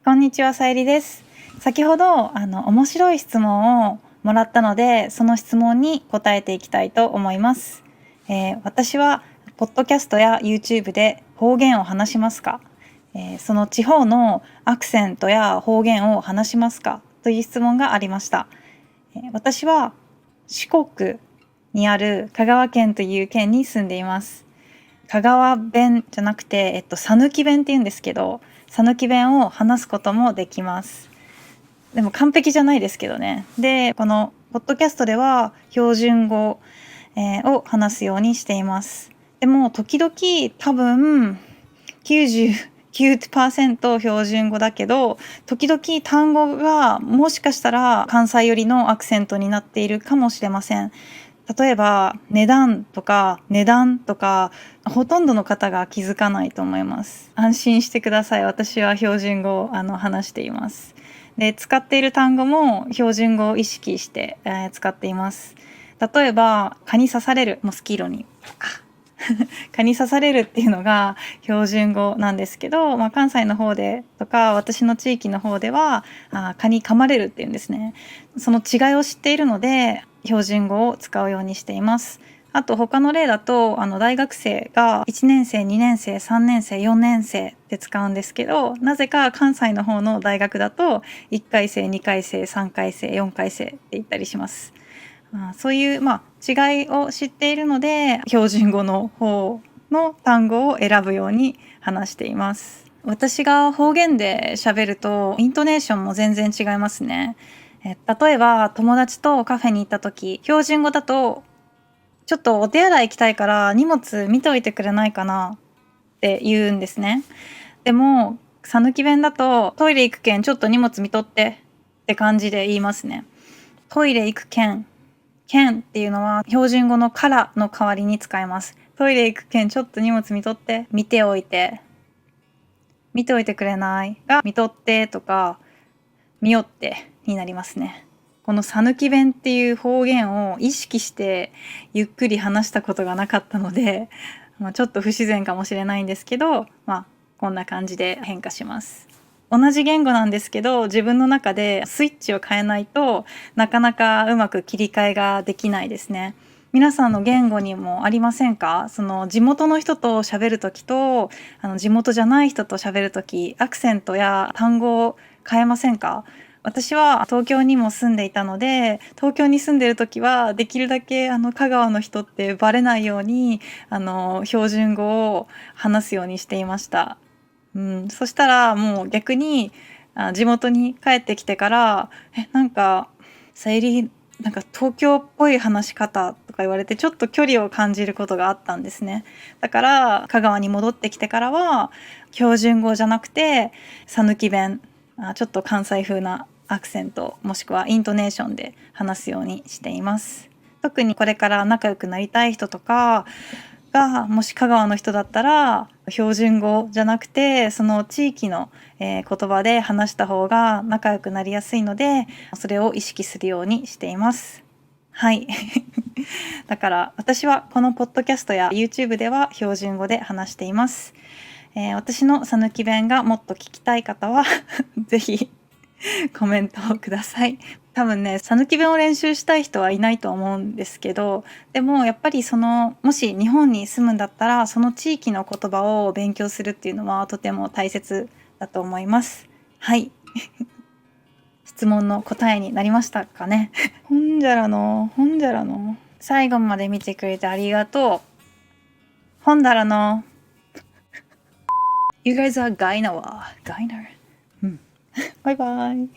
こんにちは、さゆりです。先ほど面白い質問をもらったので、その質問に答えていきたいと思います。私はポッドキャストや YouTube で方言を話しますか？その地方のアクセントや方言を話しますかという質問がありました。私は四国にある香川県という県に住んでいます。香川弁じゃなくて、讃岐弁って言うんですけど、讃岐弁を話すこともできます。でも完璧じゃないですけどね。で、このポッドキャストでは標準語、を話すようにしています。でも時々多分99% 標準語だけど、時々単語がもしかしたら関西寄りのアクセントになっているかもしれません。例えば値段とか値段とか、ほとんどの方が気づかないと思います。安心してください。私は標準語を話しています。で、使っている単語も標準語を意識して、使っています。例えば蚊に刺される、モスキートに蚊に刺されるっていうのが標準語なんですけど、関西の方でとか私の地域の方では蚊に噛まれるっていうんですね。その違いを知っているので標準語を使うようにしています。あと他の例だと大学生が1年生2年生3年生4年生って使うんですけど、なぜか関西の方の大学だと1回生2回生3回生4回生って言ったりします。そういう、違いを知っているので標準語の方の単語を選ぶように話しています。私が方言で喋るとイントネーションも全然違いますね。例えば友達とカフェに行った時、標準語だとちょっとお手洗い行きたいから荷物見ておいてくれないかなって言うんですね。でも讃岐弁だとトイレ行くけんちょっと荷物見とってって感じで言いますね。トイレ行くけんっていうのは標準語のからの代わりに使います。トイレ行くけんちょっと荷物見とって、見ておいてくれないが見とってとか見よってになりますね。この讃岐弁っていう方言を意識してゆっくり話したことがなかったので、ちょっと不自然かもしれないんですけど、こんな感じで変化します。同じ言語なんですけど、自分の中でスイッチを変えないとなかなかうまく切り替えができないですね。皆さんの言語にもありませんか？その地元の人と喋る時と地元じゃない人と喋る時、アクセントや単語を変えませんか？私は東京にも住んでいたので、東京に住んでる時はできるだけ香川の人ってバレないように標準語を話すようにしていました。そしたらもう逆に地元に帰ってきてからなんかさゆりなんか東京っぽい話し方とか言われてちょっと距離を感じることがあったんですね。だから香川に戻ってきてからは標準語じゃなくて讃岐弁、ちょっと関西風なアクセントもしくはイントネーションで話すようにしています。特にこれから仲良くなりたい人とかがもし香川の人だったら標準語じゃなくてその地域の、言葉で話した方が仲良くなりやすいので、それを意識するようにしています。はいだから私はこのポッドキャストや YouTube では標準語で話しています。私の讃岐弁がもっと聞きたい方はぜひコメントをください。多分ね、讃岐弁を練習したい人はいないと思うんですけど、でもやっぱりもし日本に住むんだったらその地域の言葉を勉強するっていうのはとても大切だと思います。はい質問の答えになりましたかね。ほんじゃらの最後まで見てくれてありがとう。ほんだらのYou guys are Gainawa. Gainer. バイバイ